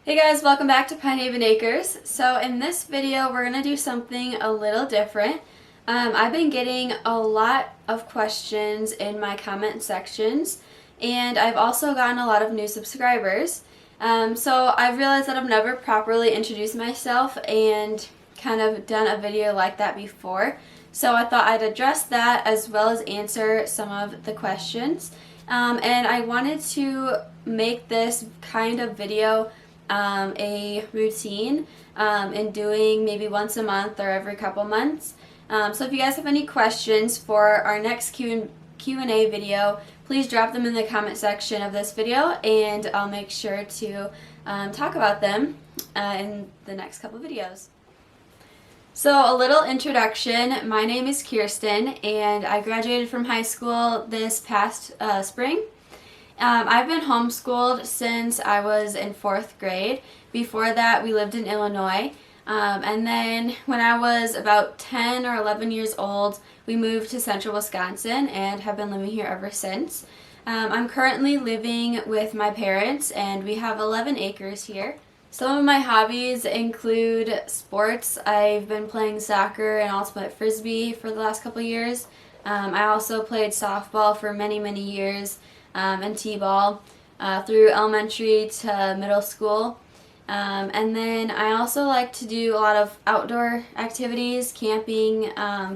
Hey guys, welcome back to Pine Haven Acres. So in this video we're going to do something a little different. I've been getting a lot of questions in my comment sections, and I've also gotten a lot of new subscribers. So I've realized that I've never properly introduced myself and kind of done a video like that before. So I thought I'd address that as well as answer some of the questions. And I wanted to make this kind of video a routine in doing maybe once a month or every couple months. So if you guys have any questions for our next Q&A video, please drop them in the comment section of this video, and I'll make sure to talk about them in the next couple videos. So a little introduction. My name is Kjiersten, and I graduated from high school this past spring. I've been homeschooled since I was in 4th grade. Before that, we lived in Illinois. And then when I was about 10 or 11 years old, we moved to central Wisconsin and have been living here ever since. I'm currently living with my parents, and we have 11 acres here. Some of my hobbies include sports. I've been playing soccer and ultimate frisbee for the last couple years. I also played softball for many years. And t-ball through elementary to middle school. And then I also like to do a lot of outdoor activities, camping,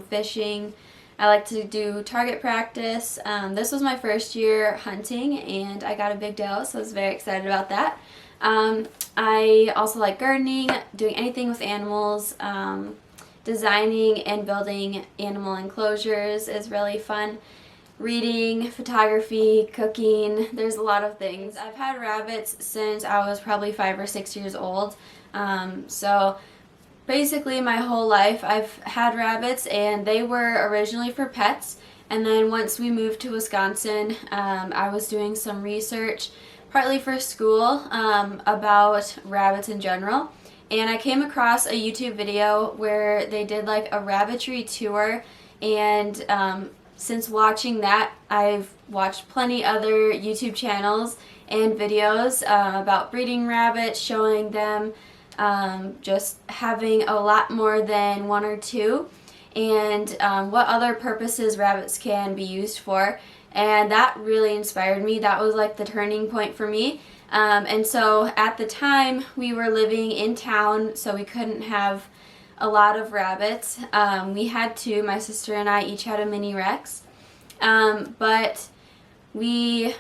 fishing. I like to do target practice. This was my first year hunting, and I got a big doe, so I was very excited about that. I also like gardening, doing anything with animals. Designing and building animal enclosures is really fun. Reading, photography, cooking, there's a lot of things. I've had rabbits since I was probably 5 or 6 years old. So basically my whole life I've had rabbits, and they were originally for pets. And then once we moved to Wisconsin, I was doing some research, partly for school, about rabbits in general. And I came across a YouTube video where they did like a rabbitry tour, and since watching that, I've watched plenty other YouTube channels and videos about breeding rabbits, showing them just having a lot more than one or two, and what other purposes rabbits can be used for. And that really inspired me. That was like the turning point for me. And so at the time, we were living in town, so we couldn't have a lot of rabbits. We had two. My sister and I each had a mini Rex. But we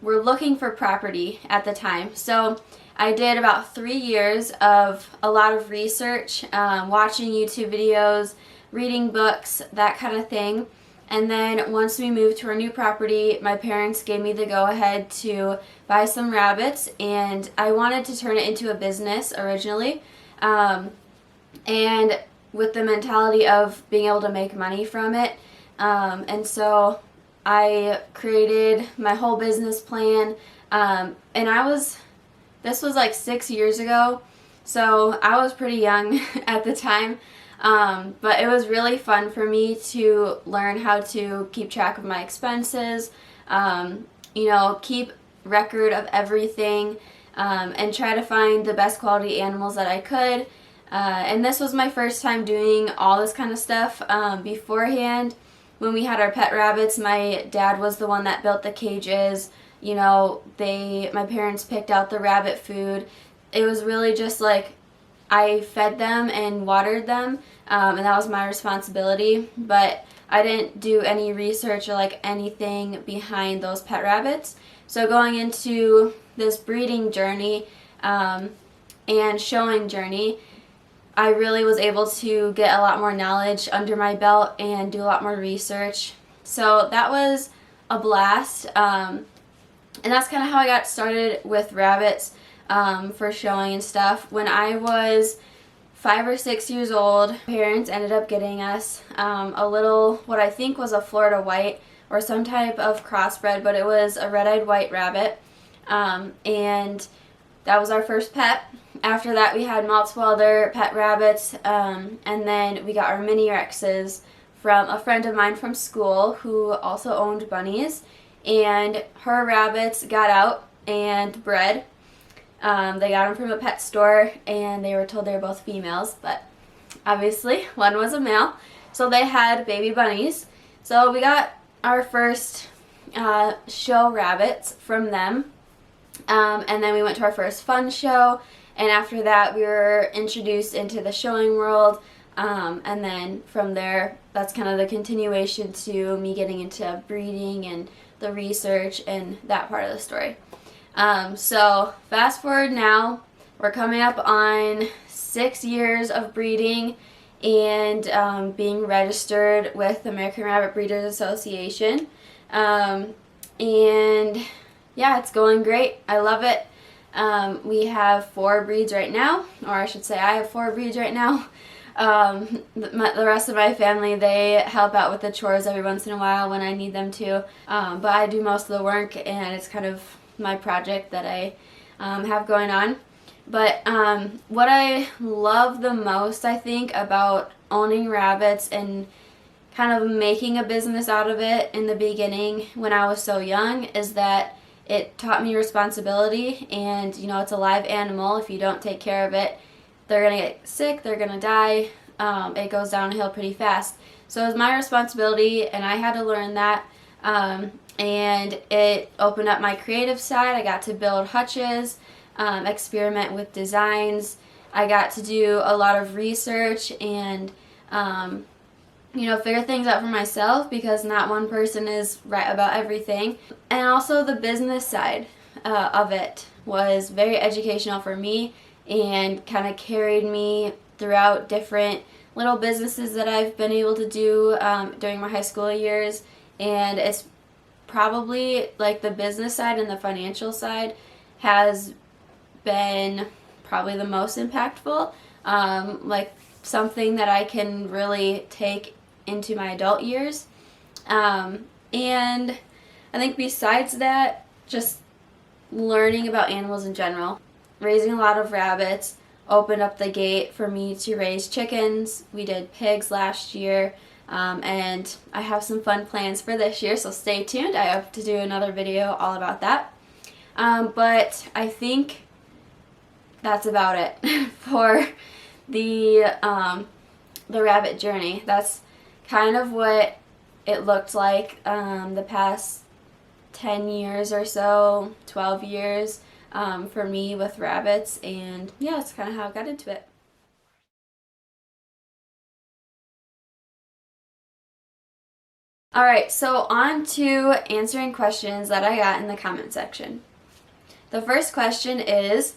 were looking for property at the time. So I did about 3 years of a lot of research, watching YouTube videos, reading books, that kind of thing. And then once we moved to our new property, my parents gave me the go-ahead to buy some rabbits, and I wanted to turn it into a business originally. And with the mentality of being able to make money from it. And so I created my whole business plan. And this was like 6 years ago, so I was pretty young at the time. But it was really fun for me to learn how to keep track of my expenses, keep record of everything, and try to find the best quality animals that I could. And this was my first time doing all this kind of stuff. Beforehand, when we had our pet rabbits, my dad was the one that built the cages. My parents picked out the rabbit food. It was really just like I fed them and watered them, and that was my responsibility. But I didn't do any research or like anything behind those pet rabbits. So going into this breeding journey and showing journey, I really was able to get a lot more knowledge under my belt and do a lot more research. So that was a blast. And that's kind of how I got started with rabbits, for showing and stuff. When I was 5 or 6 years old, parents ended up getting us a little, what I think was a Florida white or some type of crossbred, but it was a red-eyed white rabbit. And that was our first pet. After that, we had multiple other pet rabbits, and then we got our mini Rexes from a friend of mine from school who also owned bunnies, and her rabbits got out and bred. They got them from a pet store, and they were told they were both females, but obviously one was a male. So they had baby bunnies. So we got our first show rabbits from them, and then we went to our first fun show, and after that we were introduced into the showing world, and then from there that's kind of the continuation to me getting into breeding and the research and that part of the story. So fast forward now, we're coming up on 6 years of breeding and being registered with the American Rabbit Breeders Association. And yeah, it's going great. I love it. We have 4 breeds right now, or I should say I have 4 breeds right now. The rest of my family, they help out with the chores every once in a while when I need them to. But I do most of the work, and it's kind of my project that I have going on. But what I love the most, I think, about owning rabbits and kind of making a business out of it in the beginning when I was so young is that it taught me responsibility. And you know, it's a live animal. If you don't take care of it, they're gonna get sick, they're gonna die. It goes downhill pretty fast. So it was my responsibility, and I had to learn that. And it opened up my creative side. I got to build hutches, experiment with designs. I got to do a lot of research and you know, figure things out for myself, because not one person is right about everything. And also the business side of it was very educational for me and kind of carried me throughout different little businesses that I've been able to do during my high school years. And it's probably like the business side and the financial side has been probably the most impactful, like something that I can really take into my adult years. And I think besides that, just learning about animals in general, raising a lot of rabbits opened up the gate for me to raise chickens. We did pigs last year, and I have some fun plans for this year, so stay tuned. I hope to do another video all about that. But I think that's about it for the rabbit journey. That's kind of what it looked like the past 10 years or so, 12 years for me with rabbits, and yeah, that's kind of how I got into it. Alright, so on to answering questions that I got in the comment section. The first question is,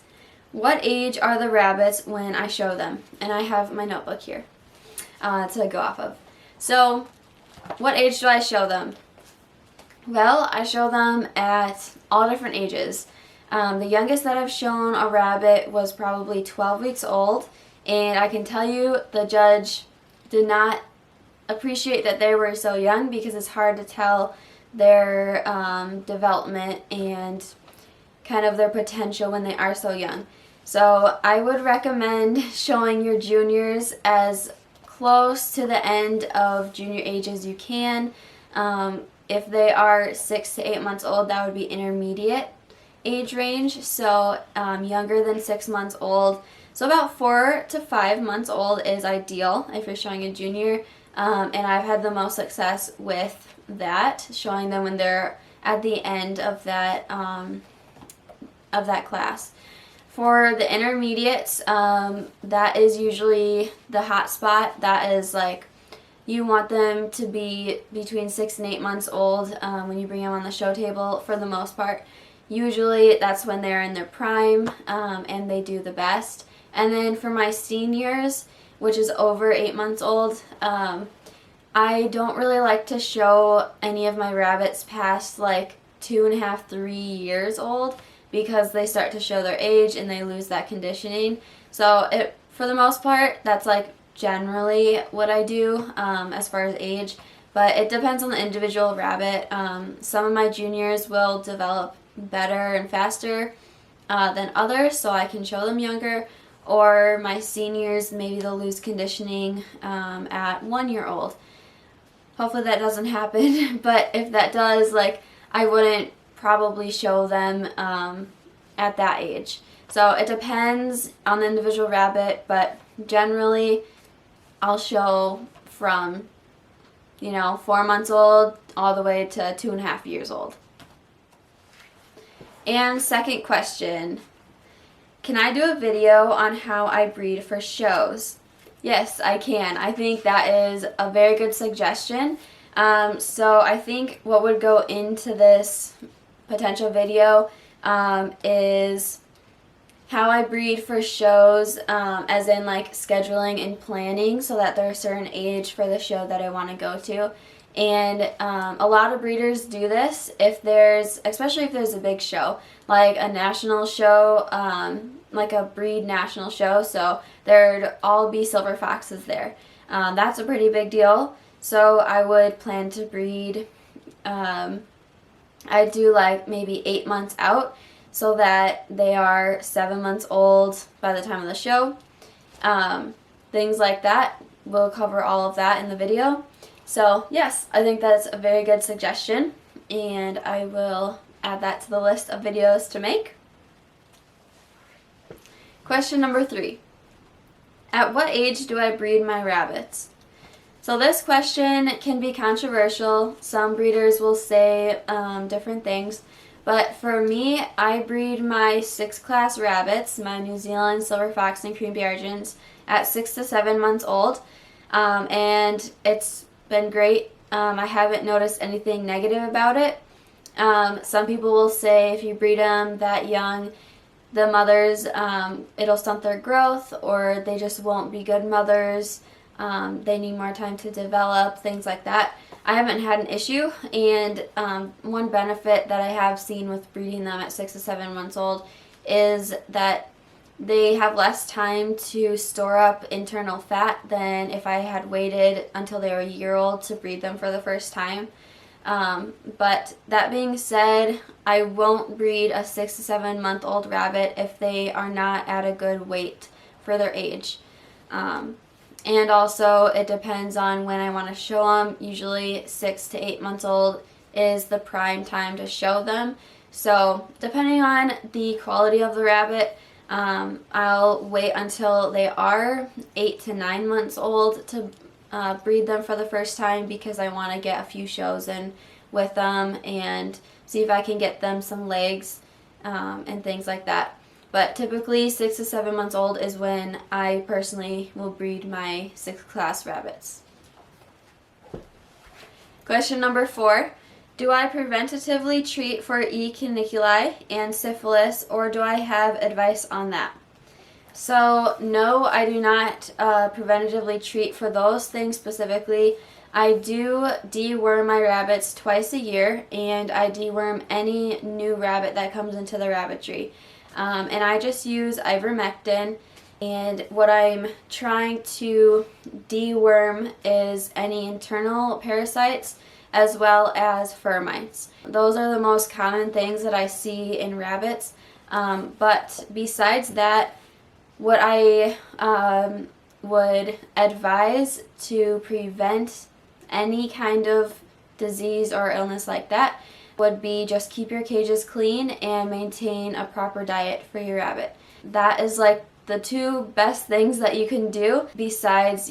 what age are the rabbits when I show them? And I have my notebook here to go off of. So, what age do I show them? Well, I show them at all different ages. The youngest that I've shown a rabbit was probably 12 weeks old, and I can tell you the judge did not appreciate that they were so young, because it's hard to tell their development and kind of their potential when they are so young. So I would recommend showing your juniors as close to the end of junior age as you can. If they are 6 to 8 months old, that would be intermediate age range, so younger than 6 months old. So about 4 to 5 months old is ideal if you're showing a junior, and I've had the most success with that, showing them when they're at the end of that class. For the intermediates, that is usually the hot spot. That is like, you want them to be between 6 and 8 months old when you bring them on the show table for the most part. Usually that's when they're in their prime and they do the best. And then for my seniors, which is over 8 months old, I don't really like to show any of my rabbits past like 2.5, 3 years old, because they start to show their age and they lose that conditioning. So for the most part, that's like generally what I do as far as age, but it depends on the individual rabbit. Some of my juniors will develop better and faster than others, so I can show them younger, or my seniors, maybe they'll lose conditioning at 1 year old. Hopefully that doesn't happen, but if that does, like, I wouldn't probably show them at that age. So it depends on the individual rabbit, but generally I'll show from 4 months old all the way to 2.5 years old. And second question, can I do a video on how I breed for shows? Yes, I can. I think that is a very good suggestion. So I think what would go into this potential video is how I breed for shows, as in like scheduling and planning so that they're a certain age for the show that I want to go to. And a lot of breeders do this especially if there's a big show, like a national show, like a breed national show, so there'd all be silver foxes there. That's a pretty big deal. So I would plan to breed, I'd do like maybe 8 months out so that they are 7 months old by the time of the show. Things like that. We'll cover all of that in the video. So yes, I think that's a very good suggestion, and I will add that to the list of videos to make. Question number 3. At what age do I breed my rabbits? So this question can be controversial. Some breeders will say different things, but for me, I breed my 6th class rabbits, my New Zealand Silver Fox and Cream Argents, at 6 to 7 months old, and it's been great. I haven't noticed anything negative about it. Some people will say if you breed them that young, the mothers, it'll stunt their growth, or they just won't be good mothers. They need more time to develop, things like that. I haven't had an issue, and one benefit that I have seen with breeding them at 6 to 7 months old is that they have less time to store up internal fat than if I had waited until they were a year old to breed them for the first time. But that being said, I won't breed a 6 to 7 month old rabbit if they are not at a good weight for their age. And also it depends on when I want to show them. Usually 6 to 8 months old is the prime time to show them. So depending on the quality of the rabbit, I'll wait until they are 8 to 9 months old to breed them for the first time, because I want to get a few shows in with them and see if I can get them some legs and things like that. But typically 6 to 7 months old is when I personally will breed my 6th class rabbits. Question number 4. Do I preventatively treat for E. caniculi and syphilis, or do I have advice on that? So no, I do not preventatively treat for those things specifically. I do deworm my rabbits twice a year, and I deworm any new rabbit that comes into the rabbitry. And I just use ivermectin, and what I'm trying to deworm is any internal parasites as well as fur mites. Those are the most common things that I see in rabbits. But besides that, what I would advise to prevent any kind of disease or illness like that would be just keep your cages clean and maintain a proper diet for your rabbit. That is like the 2 best things that you can do besides,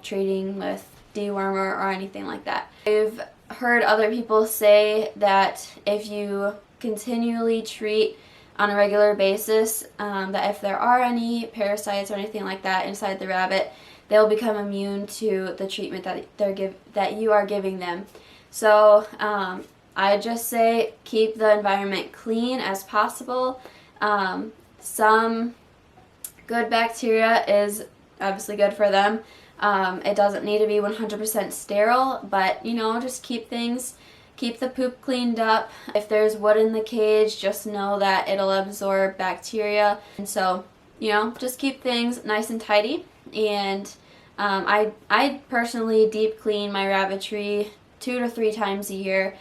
treating with dewormer or anything like that. I've heard other people say that if you continually treat on a regular basis, that if there are any parasites or anything like that inside the rabbit, they'll become immune to the treatment that you are giving them. So I just say keep the environment clean as possible. Some good bacteria is obviously good for them. It doesn't need to be 100% sterile, but just keep the poop cleaned up. If there's wood in the cage, just know that it'll absorb bacteria. And so, just keep things nice and tidy. And I personally deep clean my rabbitry 2 to 3 times a year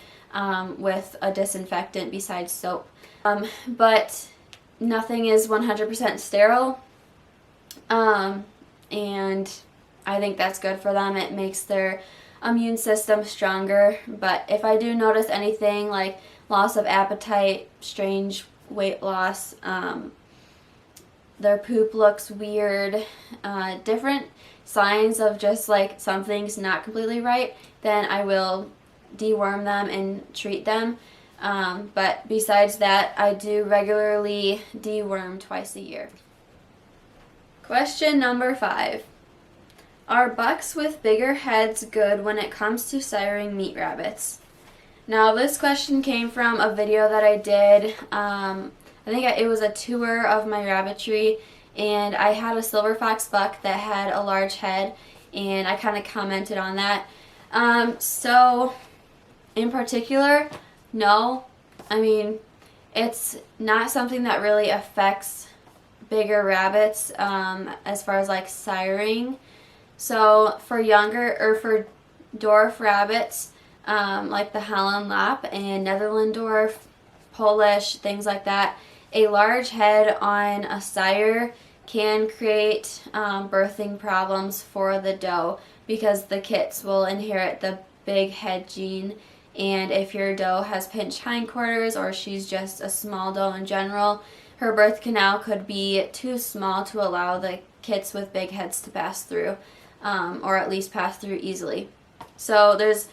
with a disinfectant besides soap. But nothing is 100% sterile. And I think that's good for them. It makes their immune system stronger. But if I do notice anything like loss of appetite, strange weight loss, their poop looks weird, different signs of just like something's not completely right, then I will deworm them and treat them. But besides that, I do regularly deworm twice a year. Question number 5. Are bucks with bigger heads good when it comes to siring meat rabbits? Now, this question came from a video that I did. I think it was a tour of my rabbitry, and I had a silver fox buck that had a large head, and I kind of commented on that. So, in particular, no. I mean, it's not something that really affects bigger rabbits as far as like siring. So for younger or for dwarf rabbits, like the Holland Lap and Netherland Dwarf, Polish, things like that, a large head on a sire can create birthing problems for the doe because the kits will inherit the big head gene. And if your doe has pinched hindquarters or she's just a small doe in general, her birth canal could be too small to allow the kits with big heads to pass through, or at least pass through easily. So there's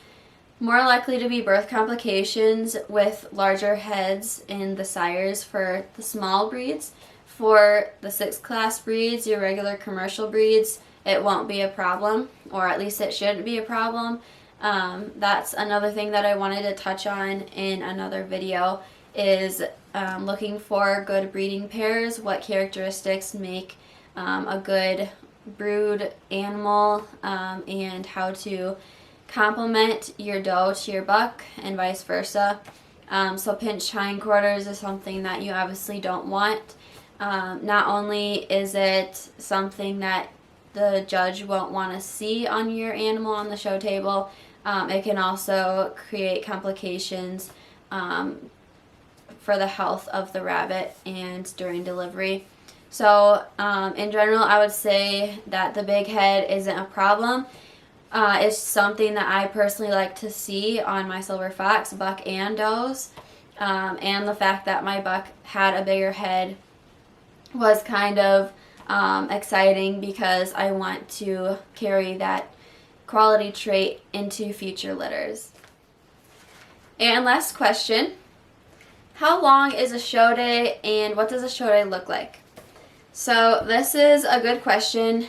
more likely to be birth complications with larger heads in the sires for the small breeds. For the 6th class breeds, your regular commercial breeds, it won't be a problem, or at least it shouldn't be a problem. That's another thing that I wanted to touch on in another video is looking for good breeding pairs, what characteristics make a good brood animal, and how to complement your doe to your buck and vice versa. So pinched hindquarters is something that you obviously don't want. Not only is it something that the judge won't want to see on your animal on the show table, it can also create complications for the health of the rabbit and during delivery. So in general, I would say that the big head isn't a problem. It's something that I personally like to see on my silver fox, buck and does. And the fact that my buck had a bigger head was kind of exciting because I want to carry that quality trait into future litters. And last question, how long is a show day and what does a show day look like? So this is a good question.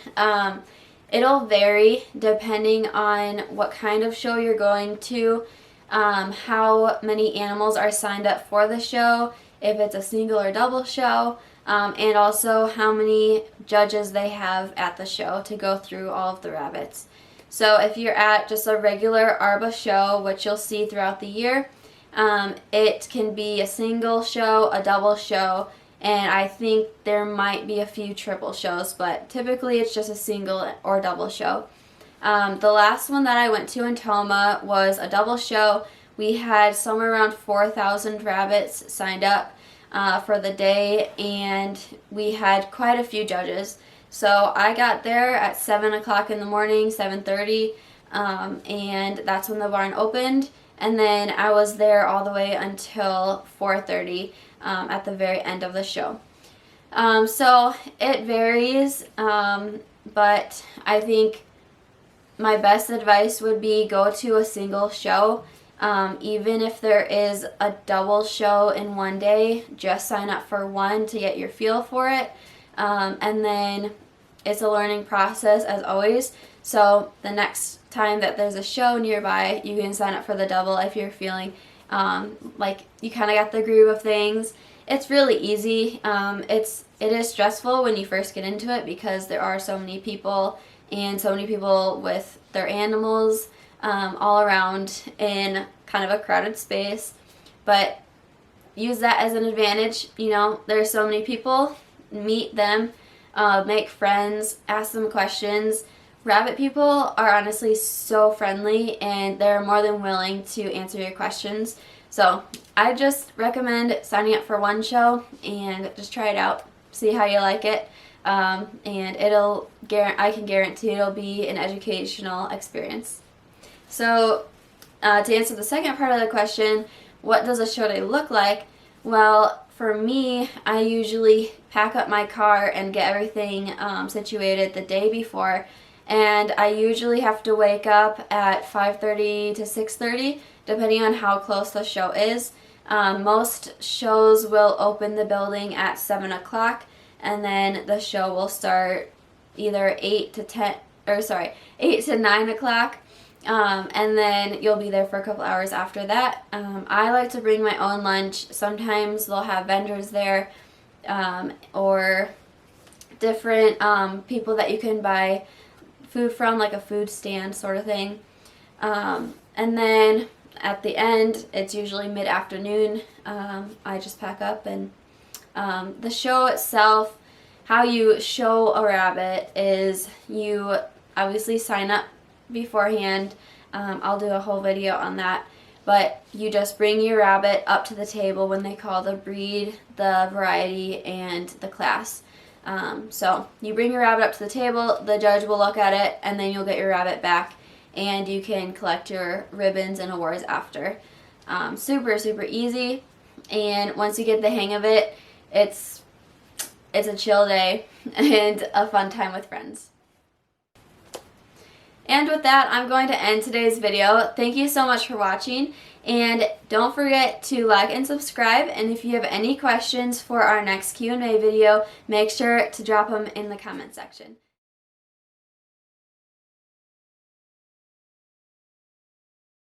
It'll vary depending on what kind of show you're going to, how many animals are signed up for the show, if it's a single or double show, and also how many judges they have at the show to go through all of the rabbits. So if you're at just a regular ARBA show, which you'll see throughout the year, it can be a single show, a double show, and I think there might be a few triple shows, but typically it's just a single or double show. The last one that I went to in Toma was a double show. We had somewhere around 4,000 rabbits signed up for the day, and we had quite a few judges. So I got there at 7 o'clock in the morning, 7:30, and that's when the barn opened. And then I was there all the way until 4:30 at the very end of the show. So it varies, but I think my best advice would be go to a single show. Even if there is a double show in one day, just sign up for one to get your feel for it. And then it's a learning process as always. So the next time that there's a show nearby, you can sign up for the double if you're feeling like you kind of got the groove of things. It's really easy. It is stressful when you first get into it because there are so many people and so many people with their animals all around in kind of a crowded space. But use that as an advantage. You know, there's so many people. Meet them, make friends, ask them questions. Rabbit people are honestly so friendly and they're more than willing to answer your questions. So I just recommend signing up for one show and just try it out, see how you like it, and I can guarantee it'll be an educational experience. So to answer the second part of the question, what does a show day look like? Well, for me, I usually pack up my car and get everything situated the day before, and I usually have to wake up at 5:30 to 6:30, depending on how close the show is. Most shows will open the building at 7 o'clock, and then the show will start either 8 to 9 o'clock. And then you'll be there for a couple hours after that. I like to bring my own lunch. Sometimes they'll have vendors there, or different people that you can buy food from, like a food stand sort of thing. And then at the end, it's usually mid-afternoon. I just pack up, and the show itself, how you show a rabbit is you obviously sign up beforehand. I'll do a whole video on that, but you just bring your rabbit up to the table when they call the breed, the variety, and the class. So you bring your rabbit up to the table, the judge will look at it, and then you'll get your rabbit back, and you can collect your ribbons and awards after. Super, super easy, and once you get the hang of it, it's a chill day and a fun time with friends. And with that, I'm going to end today's video. Thank you so much for watching, and don't forget to like and subscribe, and if you have any questions for our next Q&A video, make sure to drop them in the comment section.